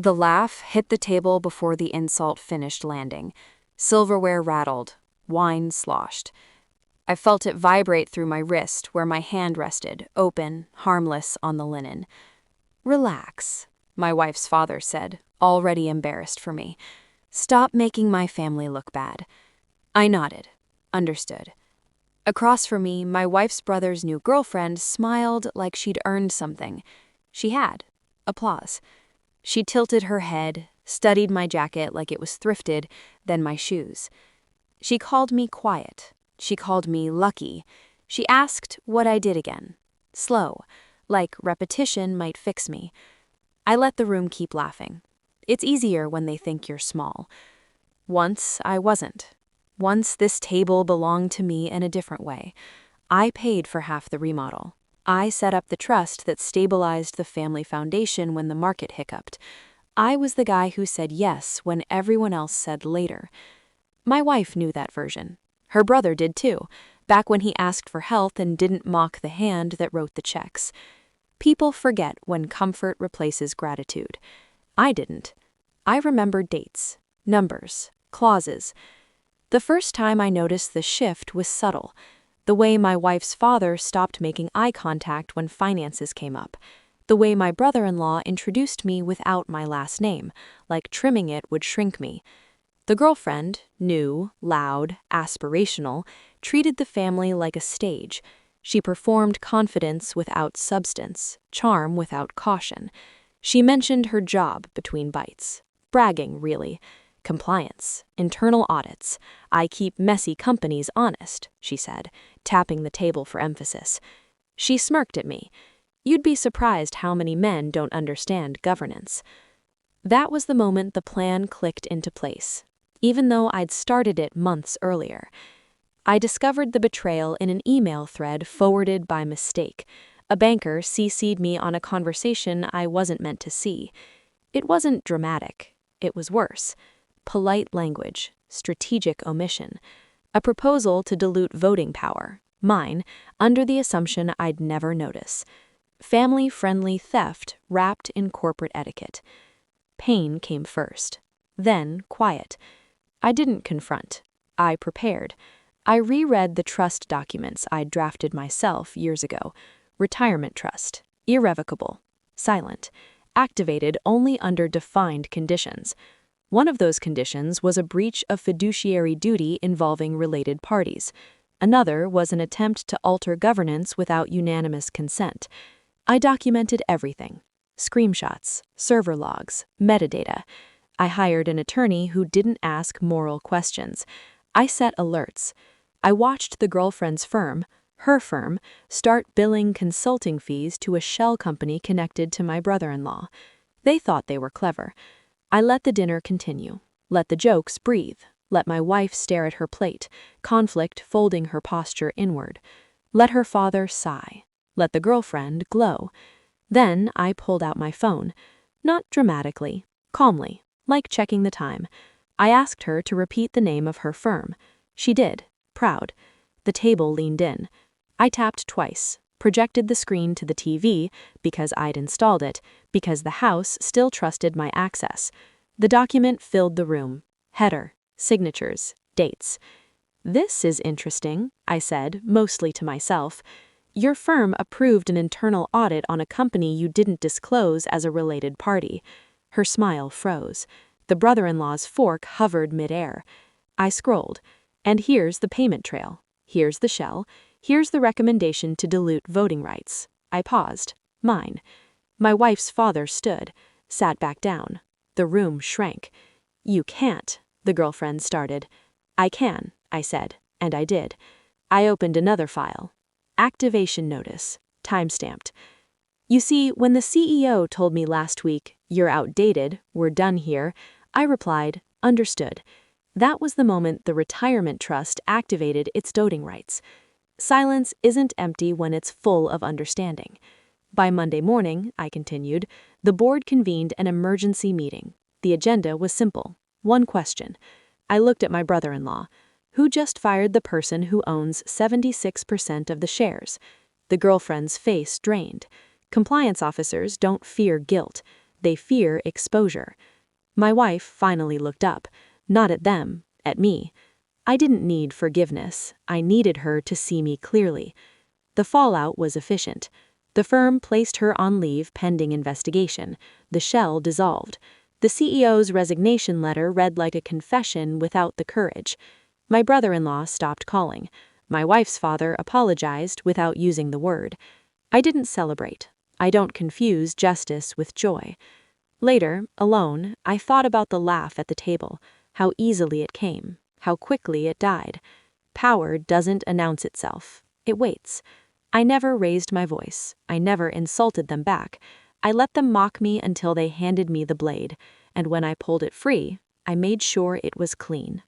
The laugh hit the table before the insult finished landing. Silverware rattled. Wine sloshed. I felt it vibrate through my wrist where my hand rested, open, harmless on the linen. "Relax," my wife's father said, already embarrassed for me. "Stop making my family look bad." I nodded. Understood. Across from me, my wife's brother's new girlfriend smiled like she'd earned something. She had. Applause. She tilted her head, studied my jacket like it was thrifted, then my shoes. She called me quiet. She called me lucky. She asked what I did again. Slow, like repetition might fix me. I let the room keep laughing. It's easier when they think you're small. Once I wasn't. Once this table belonged to me in a different way. I paid for half the remodel. I set up the trust that stabilized the family foundation when the market hiccuped. I was the guy who said yes when everyone else said later. My wife knew that version. Her brother did too, back when he asked for help and didn't mock the hand that wrote the checks. People forget when comfort replaces gratitude. I didn't. I remembered dates, numbers, clauses. The first time I noticed the shift was subtle. The way my wife's father stopped making eye contact when finances came up. The way my brother-in-law introduced me without my last name, like trimming it would shrink me. The girlfriend, new, loud, aspirational, treated the family like a stage. She performed confidence without substance, charm without caution. She mentioned her job between bites. Bragging, really. Compliance, internal audits. "I keep messy companies honest," she said, tapping the table for emphasis. She smirked at me. You'd be surprised how many men don't understand governance. That was the moment the plan clicked into place, even though I'd started it months earlier. I discovered the betrayal in an email thread forwarded by mistake. A banker CC'd me on a conversation I wasn't meant to see. It wasn't dramatic. It was worse. Polite language, strategic omission. A proposal to dilute voting power, mine, under the assumption I'd never notice. Family-friendly theft wrapped in corporate etiquette. Pain came first. Then quiet. I didn't confront. I prepared. I reread the trust documents I'd drafted myself years ago. Retirement trust. Irrevocable. Silent. Activated only under defined conditions. One of those conditions was a breach of fiduciary duty involving related parties. Another was an attempt to alter governance without unanimous consent. I documented everything. Screenshots, server logs, metadata. I hired an attorney who didn't ask moral questions. I set alerts. I watched the girlfriend's firm, her firm, start billing consulting fees to a shell company connected to my brother-in-law. They thought they were clever. I let the dinner continue. Let the jokes breathe. Let my wife stare at her plate, conflict folding her posture inward. Let her father sigh. Let the girlfriend glow. Then I pulled out my phone. Not dramatically, calmly, like checking the time. I asked her to repeat the name of her firm. She did, proud. The table leaned in. I tapped twice, projected the screen to the TV because I'd installed it, because the house still trusted my access. The document filled the room. Header, signatures, dates. "This is interesting," I said, mostly to myself. "Your firm approved an internal audit on a company you didn't disclose as a related party." Her smile froze. The brother-in-law's fork hovered midair. I scrolled. And here's the payment trail. Here's the shell. Here's the recommendation to dilute voting rights. I paused. Mine. My wife's father stood, sat back down. The room shrank. "You can't," the girlfriend started. "I can," I said, and I did. I opened another file. Activation notice. Timestamped. "You see, when the CEO told me last week, 'You're outdated, we're done here,' I replied, 'Understood.' That was the moment the retirement trust activated its voting rights. Silence isn't empty when it's full of understanding. By Monday morning, I continued, the board convened an emergency meeting. The agenda was simple. One question. I looked at my brother-in-law, who just fired the person who owns 76% of the shares. The girlfriend's face drained. Compliance officers don't fear guilt. They fear exposure. My wife finally looked up, not at them, at me. I didn't need forgiveness. I needed her to see me clearly. The fallout was efficient. The firm placed her on leave pending investigation. The shell dissolved. The CEO's resignation letter read like a confession without the courage. My brother-in-law stopped calling. My wife's father apologized without using the word. I didn't celebrate. I don't confuse justice with joy. Later, alone, I thought about the laugh at the table, how easily it came, how quickly it died. Power doesn't announce itself. It waits. I never raised my voice. I never insulted them back. I let them mock me until they handed me the blade, and when I pulled it free, I made sure it was clean.